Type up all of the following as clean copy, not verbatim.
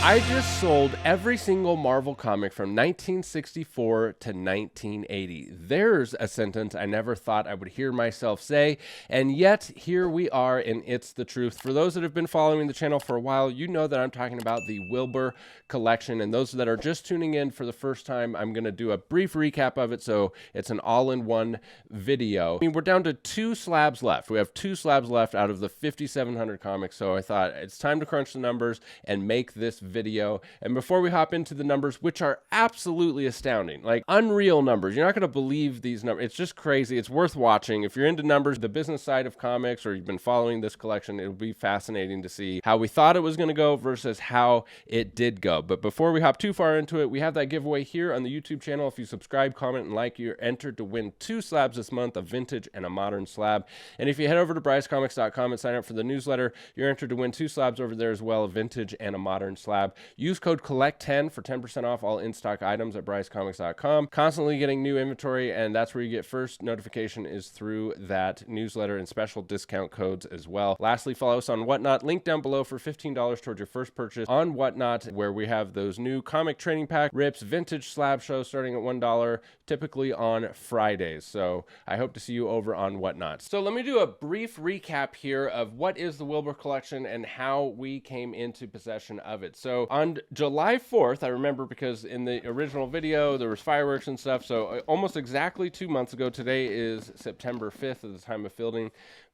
I just sold every single Marvel comic from 1964 to 1980. There's a sentence I never thought I would hear myself say, and yet here we are, and it's the truth. For those that have been following the channel for a while, you know that I'm talking about the Wilbur Collection, and those that are just tuning in for the first time, I'm going to do a brief recap of it, so it's an all-in-one video. I mean, we're down to 2 slabs left. We have 2 slabs left out of the 5,700 comics, so I thought it's time to crunch the numbers and make this video. And before we hop into the numbers, which are absolutely astounding, like unreal numbers, you're not going to believe these numbers. It's just crazy. It's worth watching. If you're into numbers, the business side of comics, or you've been following this collection, it'll be fascinating to see how we thought it was going to go versus how it did go. But before we hop too far into it, we have that giveaway here on the YouTube channel. If you subscribe, comment, and like, you're entered to win 2 slabs this month, a vintage and a modern slab. And if you head over to bricecomics.com and sign up for the newsletter, you're entered to win 2 slabs over there as well, a vintage and a modern slab. Use code COLLECT10 for 10% off all in-stock items at bricecomics.com. Constantly getting new inventory, and that's where you get first notification is through that newsletter and special discount codes as well. Lastly, follow us on Whatnot. Link down below for $15 towards your first purchase on Whatnot, where we have those new comic training pack rips, vintage slab shows starting at $1, typically on Fridays. So I hope to see you over on Whatnot. So let me do a brief recap here of what is the Wilbur Collection and how we came into possession of it. So on July 4th, I remember because in the original video, there was fireworks and stuff. So almost exactly 2 months ago, today is September 5th at the time of filming,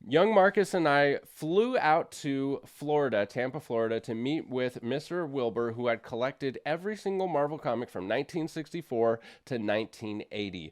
young Marcus and I flew out to Florida, Tampa, Florida, to meet with Mr. Wilbur, who had collected every single Marvel comic from 1964 to 1980.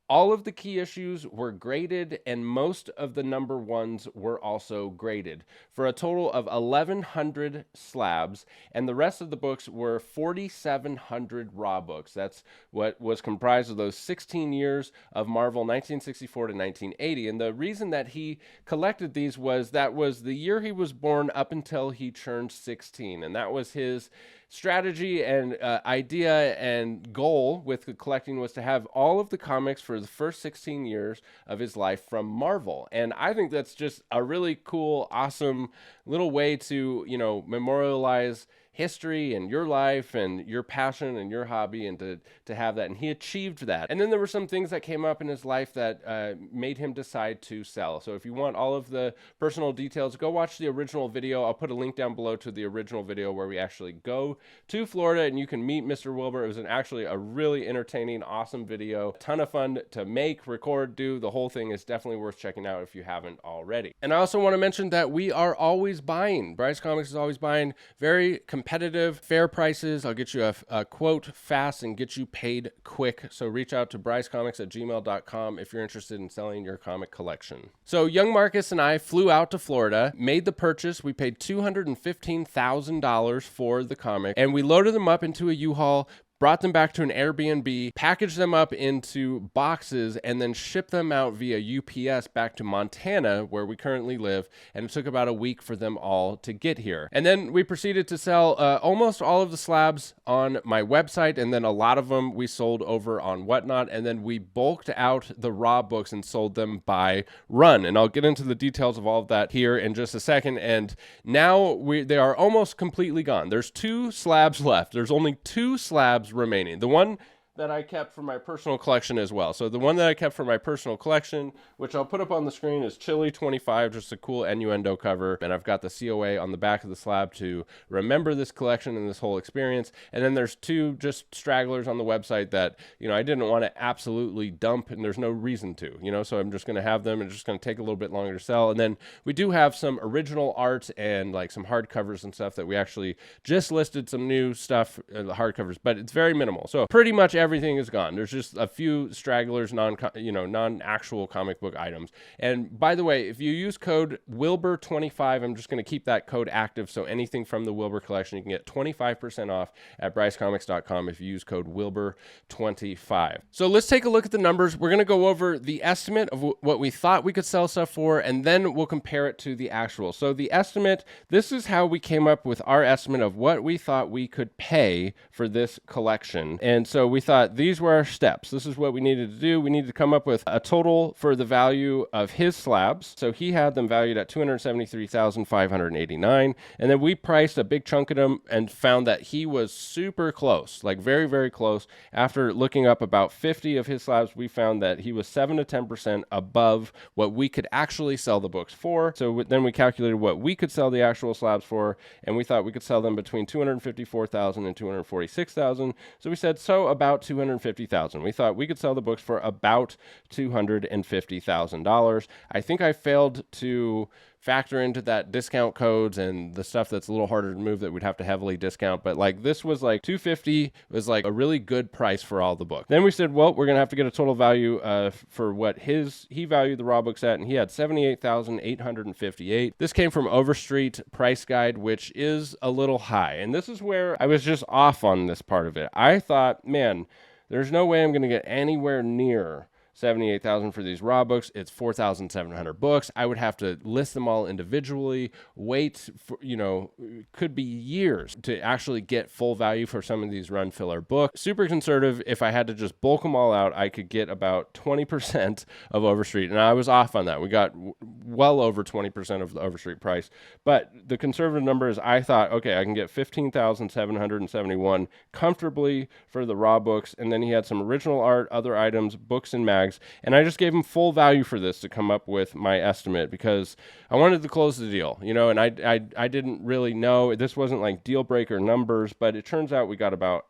All of the key issues were graded, and most of the number ones were also graded for a total of 1,100 slabs, and the rest of the books were 4,700 raw books. That's what was comprised of those 16 years of Marvel 1964 to 1980. And the reason that he collected these was that was the year he was born up until he turned 16, and that was his strategy and idea and goal with the collecting was to have all of the comics for the first 16 years of his life from Marvel. And I think that's just a really cool, awesome little way to, you know, memorialize history and your life and your passion and your hobby, and to have that. And he achieved that. And then there were some things that came up in his life that made him decide to sell. So if you want all of the personal details, go watch the original video. I'll put a link down below to the original video where we actually go to Florida and you can meet Mr. Wilbur. It was actually a really entertaining, awesome video. Ton of fun to make, record, do. The whole thing is definitely worth checking out if you haven't already. And I also want to mention that we are always buying. Bryce Comics is always buying. Very competitive, fair prices. I'll get you a quote fast and get you paid quick. So reach out to bricecomics@gmail.com if you're interested in selling your comic collection. So young Marcus and I flew out to Florida, made the purchase. We paid $215,000 for the comic, and we loaded them up into a U-Haul, brought them back to an Airbnb, packaged them up into boxes, and then shipped them out via UPS back to Montana, where we currently live, and it took about a week for them all to get here. And then we proceeded to sell almost all of the slabs on my website, and then a lot of them we sold over on Whatnot, and then we bulked out the raw books and sold them by run. And I'll get into the details of all of that here in just a second. And now they are almost completely gone. There's 2 slabs left. There's only 2 slabs remaining. The one that I kept for my personal collection as well. So the one that I kept for my personal collection, which I'll put up on the screen, is Chili 25, just a cool innuendo cover. And I've got the COA on the back of the slab to remember this collection and this whole experience. And then there's 2 just stragglers on the website that, you know, I didn't want to absolutely dump, and there's no reason to, you know, so I'm just going to have them, and it's just going to take a little bit longer to sell. And then we do have some original art and like some hardcovers and stuff that we actually just listed some new stuff, the hardcovers, but it's very minimal. So pretty much everything is gone. There's just a few stragglers, non-actual comic book items. And by the way, if you use code Wilbur25, I'm just going to keep that code active. So anything from the Wilbur Collection, you can get 25% off at bricecomics.com if you use code Wilbur25. So let's take a look at the numbers. We're going to go over the estimate of what we thought we could sell stuff for, and then we'll compare it to the actual. So the estimate, this is how we came up with our estimate of what we thought we could pay for this collection. And so we thought thought these were our steps. This is what we needed to do. We needed to come up with a total for the value of his slabs. So he had them valued at $273,589. And then we priced a big chunk of them and found that he was super close, like very, very close. After looking up about 50 of his slabs, we found that he was 7 to 10% above what we could actually sell the books for. So then we calculated what we could sell the actual slabs for, and we thought we could sell them between $254,000 and $246,000. So we said, so about $250,000. We thought we could sell the books for about $250,000. I think I failed to factor into that discount codes and the stuff that's a little harder to move that we'd have to heavily discount. But like this was like $250 was like a really good price for all the books. Then we said, well, we're going to have to get a total value for what he valued the raw books at, and he had $78,858. This came from Overstreet Price Guide, which is a little high. And this is where I was just off on this part of it. I thought, man, there's no way I'm going to get anywhere near $78,000 for these raw books. It's 4,700 books. I would have to list them all individually, wait for, could be years to actually get full value for some of these run filler books. Super conservative. If I had to just bulk them all out, I could get about 20% of Overstreet. And I was off on that. We got well over 20% of the Overstreet price. But the conservative number is, I thought, okay, I can get 15,771 comfortably for the raw books. And then he had some original art, other items, books and mags. And I just gave him full value for this to come up with my estimate because I wanted to close the deal, and I didn't really know. This wasn't like deal breaker numbers, but it turns out we got about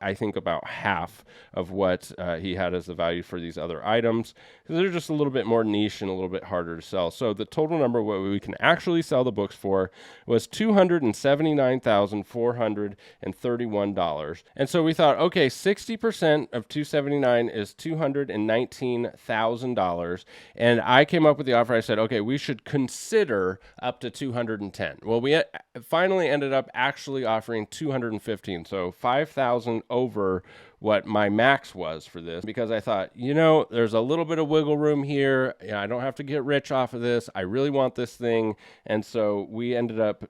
half of what he had as the value for these other items because they're just a little bit more niche and a little bit harder to sell. So the total number what we can actually sell the books for was $279,431. And so we thought, okay, 60% of $279 is $219,000. And I came up with the offer. I said, okay, we should consider up to 210. Well, we finally ended up actually offering 215. So 5,000 over what my max was for this because I thought, there's a little bit of wiggle room here. I don't have to get rich off of this. I really want this thing. And so we ended up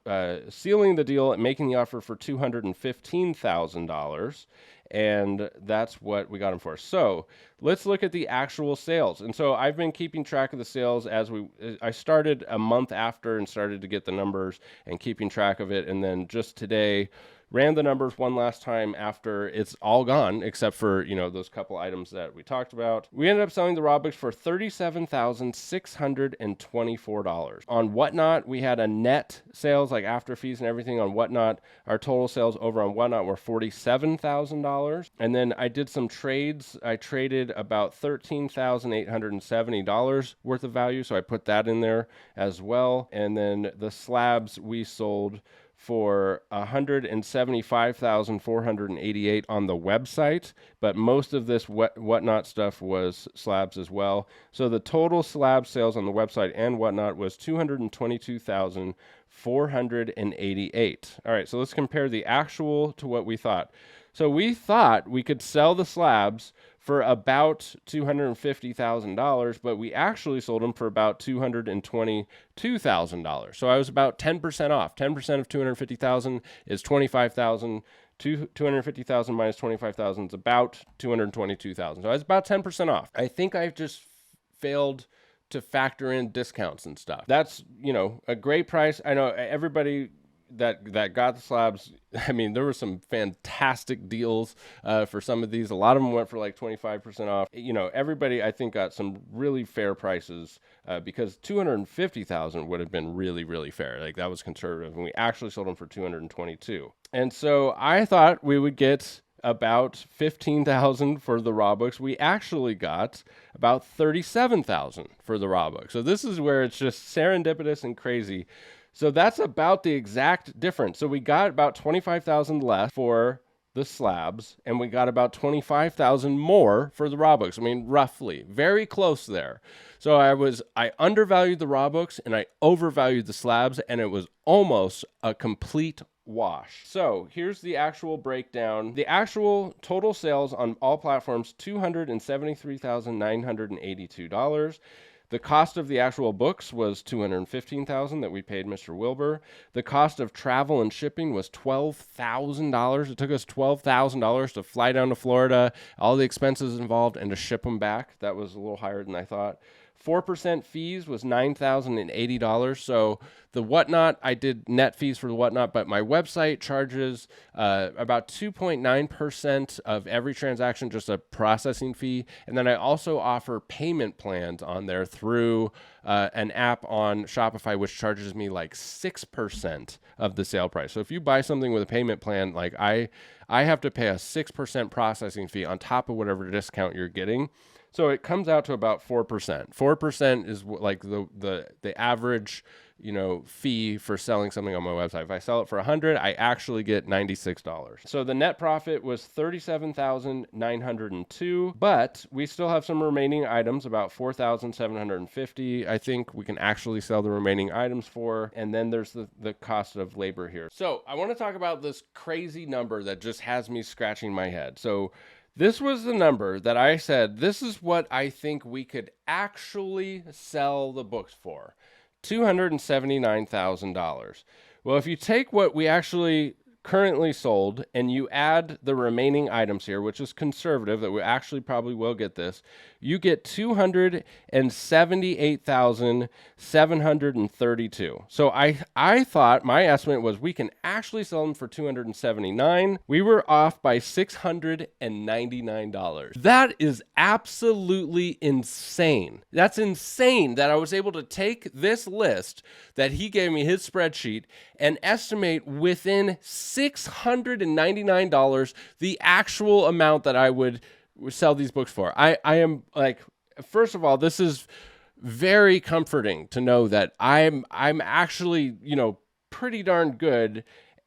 sealing the deal and making the offer for $215,000. And that's what we got him for. So let's look at the actual sales. And so I've been keeping track of the sales I started a month after and started to get the numbers and keeping track of it. And then just today, ran the numbers one last time after it's all gone, except for, those couple items that we talked about. We ended up selling the raw books for $37,624. On Whatnot, we had a net sales, like after fees and everything on Whatnot. Our total sales over on Whatnot were $47,000. And then I did some trades. I traded about $13,870 worth of value, so I put that in there as well. And then the slabs we sold for $175,488 on the website, but most of this Whatnot stuff was slabs as well. So the total slab sales on the website and Whatnot was $222,488. All right, so let's compare the actual to what we thought. So we thought we could sell the slabs for about $250,000, but we actually sold them for about $222,000. So I was about 10% off. 10% of $250,000 is $25,000. 250,000 minus 25,000 is about $222,000. So I was about 10% off. I think I've just failed to factor in discounts and stuff. That's, a great price. I know everybody that got the slabs. I mean, there were some fantastic deals for some of these. A lot of them went for like 25% off. Everybody I think got some really fair prices because 250,000 would have been really, really fair. Like that was conservative, and we actually sold them for 222. And so I thought we would get about 15,000 for the raw books. We actually got about 37,000 for the raw books. So this is where it's just serendipitous and crazy. So that's about the exact difference. So we got about 25,000 less for the slabs, and we got about 25,000 more for the raw books. I mean, roughly, very close there. So I undervalued the raw books and I overvalued the slabs, and it was almost a complete wash. So here's the actual breakdown. The actual total sales on all platforms, $273,982. The cost of the actual books was $215,000 that we paid Mr. Wilbur. The cost of travel and shipping was $12,000. It took us $12,000 to fly down to Florida, all the expenses involved, and to ship them back. That was a little higher than I thought. 4% fees was $9,080. So the Whatnot, I did net fees for the Whatnot, but my website charges about 2.9% of every transaction, just a processing fee. And then I also offer payment plans on there through an app on Shopify, which charges me like 6% of the sale price. So if you buy something with a payment plan, like I have to pay a 6% processing fee on top of whatever discount you're getting. So it comes out to about 4%. 4% is like the average, fee for selling something on my website. If I sell it for $100, I actually get $96. So the net profit was $37,902, but we still have some remaining items, about $4,750. I think we can actually sell the remaining items for, and then there's the cost of labor here. So I want to talk about this crazy number that just has me scratching my head. So this was the number that I said, this is what I think we could actually sell the books for, $279,000. Well, if you take what we actually currently sold and you add the remaining items here, which is conservative, that we actually probably will get this, you get $278,732. So I thought my estimate was we can actually sell them for $279. We were off by $699. That is absolutely insane. That's insane that I was able to take this list that he gave me, his spreadsheet, and estimate within $699 the actual amount that I would sell these books for. I am like, first of all, this is very comforting to know that I'm actually, pretty darn good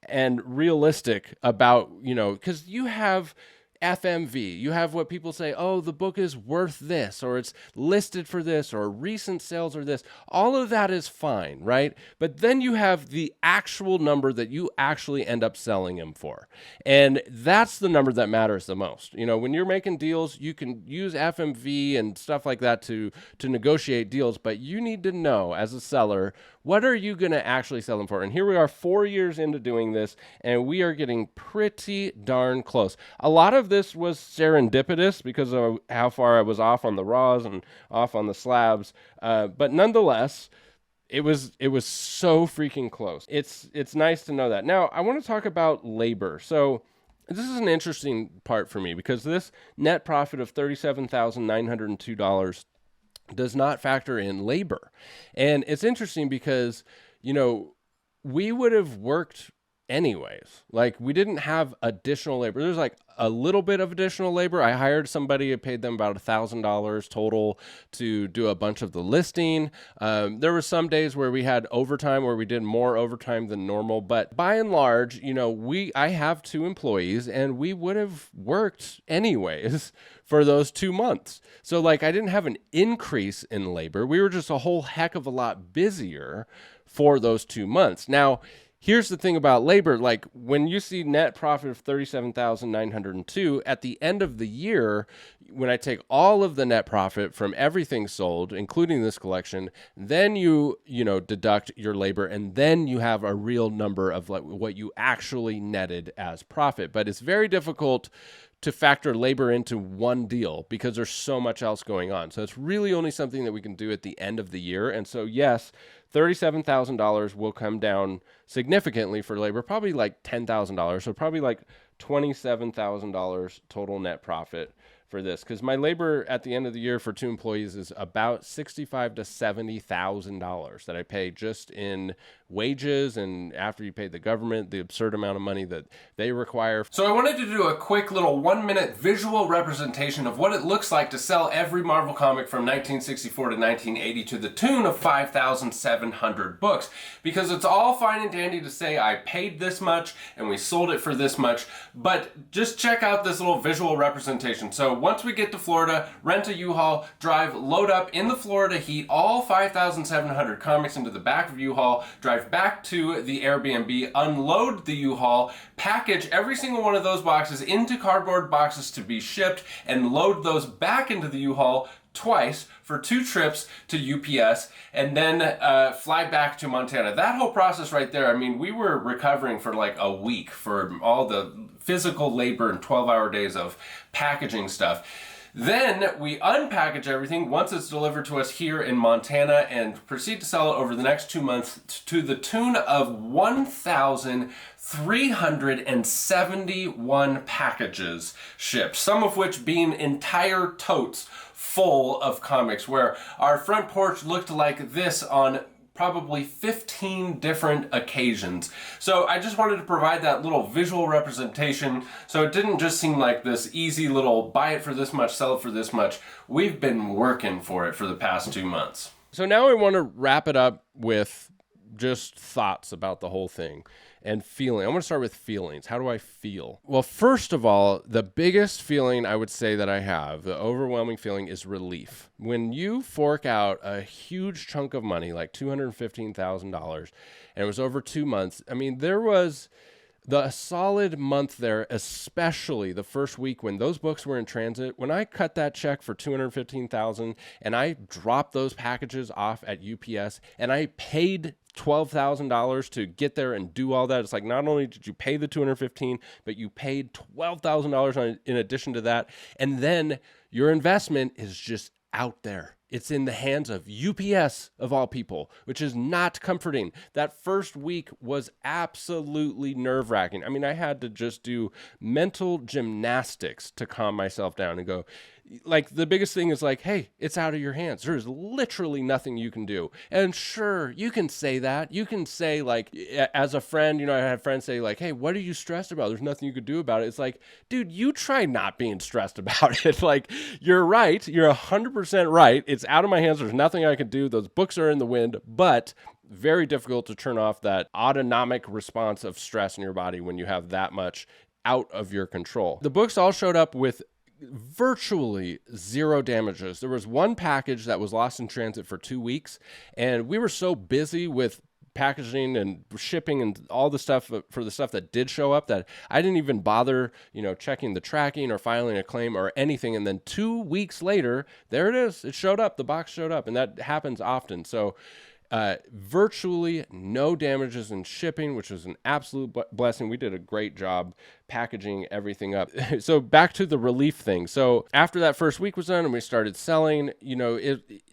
and realistic about, because you have FMV, you have what people say, oh, the book is worth this, or it's listed for this, or recent sales are this. All of that is fine, right? But then you have the actual number that you actually end up selling them for. And that's the number that matters the most. When you're making deals, you can use FMV and stuff like that to negotiate deals, but you need to know as a seller, what are you going to actually sell them for? And here we are 4 years into doing this, and we are getting pretty darn close. A lot of this was serendipitous because of how far I was off on the raws and off on the slabs. But nonetheless, it was so freaking close. It's nice to know that. Now, I want to talk about labor. So this is an interesting part for me because this net profit of $37,902 does not factor in labor. And it's interesting because, we would have worked anyways. Like, we didn't have additional labor. There's like a little bit of additional labor. I hired somebody, I paid them about $1,000 total to do a bunch of the listing. There were some days where we had overtime, where we did more overtime than normal. But by and large, I have 2 employees and we would have worked anyways for those 2 months. So like, I didn't have an increase in labor. We were just a whole heck of a lot busier for those 2 months. Now, here's the thing about labor. Like, when you see net profit of $37,902 at the end of the year, when I take all of the net profit from everything sold, including this collection, then you deduct your labor, and then you have a real number of like what you actually netted as profit. But it's very difficult to factor labor into one deal because there's so much else going on. So it's really only something that we can do at the end of the year. And so yes, $37,000 will come down significantly for labor, probably like $10,000. So probably like $27,000 total net profit for this, because my labor at the end of the year for 2 employees is about $65,000 to $70,000 that I pay just in wages, and after you pay the government the absurd amount of money that they require. So I wanted to do a quick little 1-minute visual representation of what it looks like to sell every Marvel comic from 1964 to 1980 to the tune of 5,700 books, because it's all fine and dandy to say I paid this much and we sold it for this much, but just check out this little visual representation. So once we get to Florida, rent a U-Haul, drive, load up in the Florida heat, all 5,700 comics into the back of U-Haul, drive back to the Airbnb, unload the U-Haul, package every single one of those boxes into cardboard boxes to be shipped, and load those back into the U-Haul, twice for 2 trips to UPS and then fly back to Montana. That whole process right there, I mean, we were recovering for like a week for all the physical labor and 12-hour days of packaging stuff. Then we unpackage everything once it's delivered to us here in Montana and proceed to sell it over the next 2 months to the tune of 1,371 packages shipped, some of which being entire totes full of comics, where our front porch looked like this on probably 15 different occasions. So I just wanted to provide that little visual representation so it didn't just seem like this easy little buy it for this much, sell it for this much. We've been working for it for the past 2 months. So now I want to wrap it up with just thoughts about the whole thing and feeling. I want to start with feelings. How do I feel? Well, first of all, the biggest feeling I would say that I have, the overwhelming feeling, is relief. When you fork out a huge chunk of money, like $215,000, and it was over 2 months, I mean, there was the solid month there, especially the first week when those books were in transit. When I cut that check for $215,000 and I dropped those packages off at UPS and I paid $12,000 to get there and do all that. It's like, not only did you pay the $215,000, but you paid $12,000 in addition to that. And then your investment is just out there. It's in the hands of UPS of all people, which is not comforting. That first week was absolutely nerve-wracking. I mean, I had to just do mental gymnastics to calm myself down and go, like, the biggest thing is like, hey, it's out of your hands. There's literally nothing you can do. And sure, you can say that. You can say, like, as a friend, you know, I had friends say, like, hey, what are you stressed about? There's nothing you could do about it. It's like, dude, you try not being stressed about it. Like, you're right. You're 100% right. It's out of my hands. There's nothing I can do. Those books are in the wind, but very difficult to turn off that autonomic response of stress in your body when you have that much out of your control. The books all showed up with virtually zero damages. There was one package that was lost in transit for 2 weeks, and we were so busy with packaging and shipping and all the stuff for the stuff that did show up that I didn't even bother, you know, checking the tracking or filing a claim or anything. And then 2 weeks later, there it is. It showed up. The box showed up, and that happens often. So virtually no damages in shipping, which was an absolute blessing. We did a great job packaging everything up. So back to the relief thing. So after that first week was done and we started selling, you know,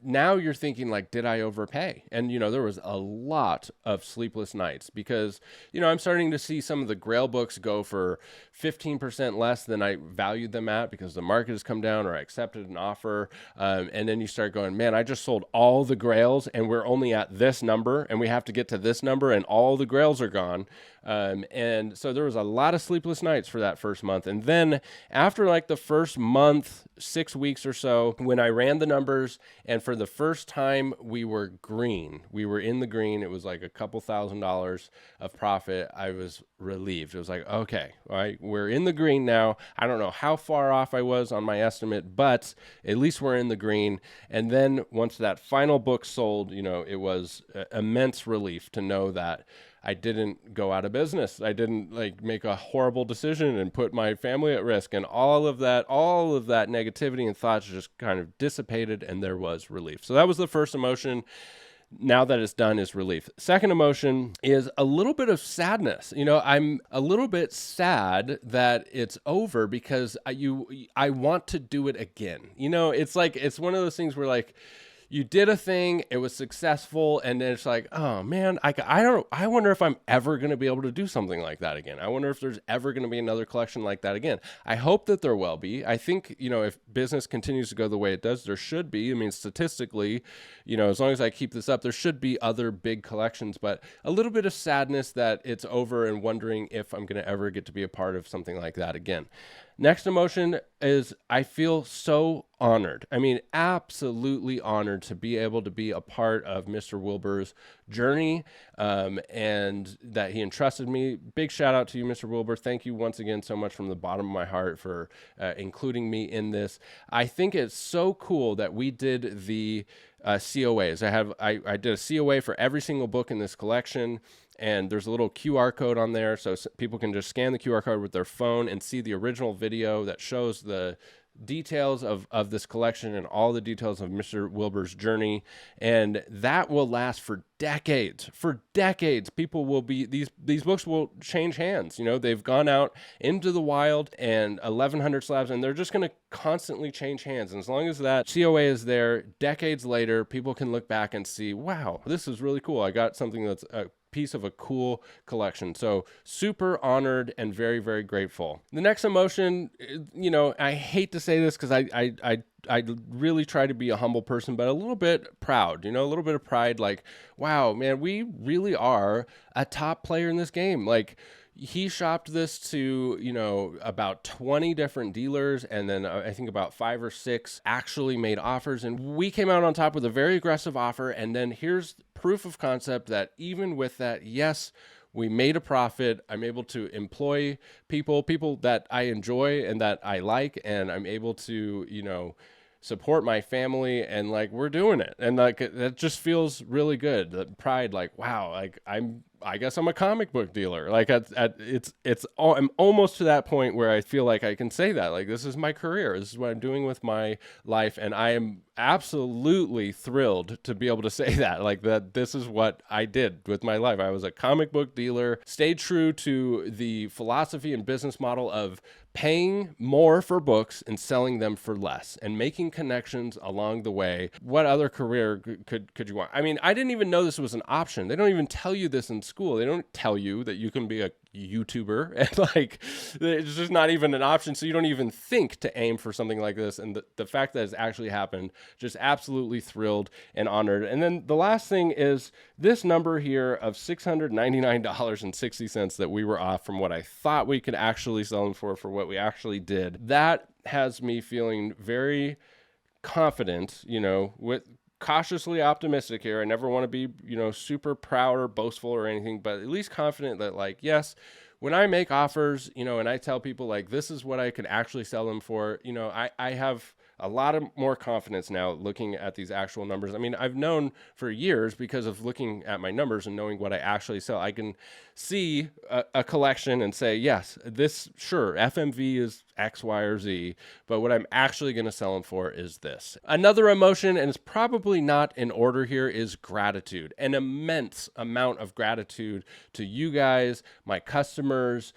now you're thinking, like, did I overpay? And, you know, there was a lot of sleepless nights because, you know, I'm starting to see some of the Grail books go for 15% less than I valued them at because the market has come down or I accepted an offer. And then you start going, man, I just sold all the Grails and we're only at this number and we have to get to this number and all the Grails are gone. And so there was a lot of sleepless nights for that first month. And then after like the first month, 6 weeks or so, when I ran the numbers and for the first time we were green, we were in the green. It was like a couple $1,000s of profit. I was relieved. It was like, okay, all right, we're in the green now. I don't know how far off I was on my estimate, but at least we're in the green. And then once that final book sold, you know, it was immense relief to know that I didn't go out of business. I didn't like make a horrible decision and put my family at risk, and all of that negativity and thoughts just kind of dissipated and there was relief. So that was the first emotion. Now that it's done is relief. Second emotion is a little bit of sadness. You know, I'm a little bit sad that it's over because I want to do it again. You know, it's like, it's one of those things where like, you did a thing, it was successful, and then it's like, oh man, I wonder if I'm ever going to be able to do something like that again. I wonder if there's ever going to be another collection like that again. I hope that there will be. I think, you know, if business continues to go the way it does, there should be. I mean, statistically, you know, as long as I keep this up, there should be other big collections, but a little bit of sadness that it's over and wondering if I'm going to ever get to be a part of something like that again. Next emotion is I feel so honored. I mean, absolutely honored to be able to be a part of Mr. Wilbur's journey and that he entrusted me. Big shout out to you, Mr. Wilbur. Thank you once again so much from the bottom of my heart for including me in this. I think it's so cool that we did the COAs. I did a COA for every single book in this collection. And there's a little QR code on there so people can just scan the QR code with their phone and see the original video that shows the details of this collection and all the details of Mr. Wilbur's journey, and that will last for decades. For decades, people will be these books will change hands. You know, they've gone out into the wild and 1,100 slabs, and they're just going to constantly change hands. And as long as that COA is there, decades later, people can look back and see, wow, this is really cool. I got something that's a piece of a cool collection. So super honored and very, very grateful. The next emotion, you know, I hate to say this because I really try to be a humble person, but a little bit proud, you know, a little bit of pride, like, wow, man, we really are a top player in this game. Like, he shopped this to, you know, about 20 different dealers, and then I think about 5 or 6 actually made offers, and we came out on top with a very aggressive offer. And then here's proof of concept that even with that, yes, we made a profit. I'm able to employ people that I enjoy and that I like, and I'm able to, you know, support my family, and like, we're doing it. And like, that just feels really good. The pride, like, wow, like I guess I'm a comic book dealer. Like I'm almost to that point where I feel like I can say that, like, this is my career. This is what I'm doing with my life. And I am absolutely thrilled to be able to say that, like, that this is what I did with my life. I was a comic book dealer, stayed true to the philosophy and business model of paying more for books and selling them for less, and making connections along the way. What other career could you want? I mean, I didn't even know this was an option. They don't even tell you this in school. They don't tell you that you can be a YouTuber, and like, it's just not even an option. So you don't even think to aim for something like this. And the fact that it's actually happened, just absolutely thrilled and honored. And then the last thing is this number here of $699.60 that we were off from what I thought we could actually sell them for what we actually did. That has me feeling very confident, you know, with cautiously optimistic here. I never want to be, you know, super proud or boastful or anything, but at least confident that, like, yes, when I make offers, you know, and I tell people, like, this is what I could actually sell them for, you know, I have a lot of more confidence now looking at these actual numbers. I mean, I've known for years, because of looking at my numbers and knowing what I actually sell, I can see a collection and say, yes, this, sure, FMV is X, Y, or Z, but what I'm actually going to sell them for is this. Another emotion, and it's probably not in order here, is gratitude. An immense amount of gratitude to you guys, my customers,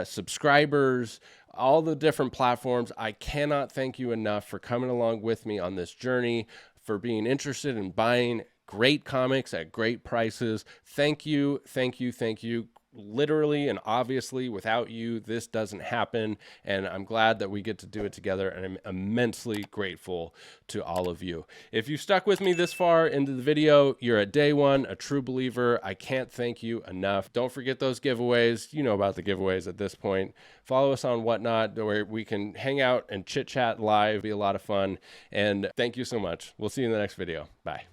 subscribers, all the different platforms. I cannot thank you enough for coming along with me on this journey, for being interested in buying great comics at great prices. Thank you, thank you, thank you. Literally and obviously, without you, this doesn't happen, and I'm glad that we get to do it together, and I'm immensely grateful to all of you. If you stuck with me this far into the video, you're at day one, a true believer. I can't thank you enough. Don't forget those giveaways. You know about the giveaways at this point. Follow us on Whatnot, where we can hang out and chit chat live. Be a lot of fun, and thank you so much. We'll see you in the next video. Bye.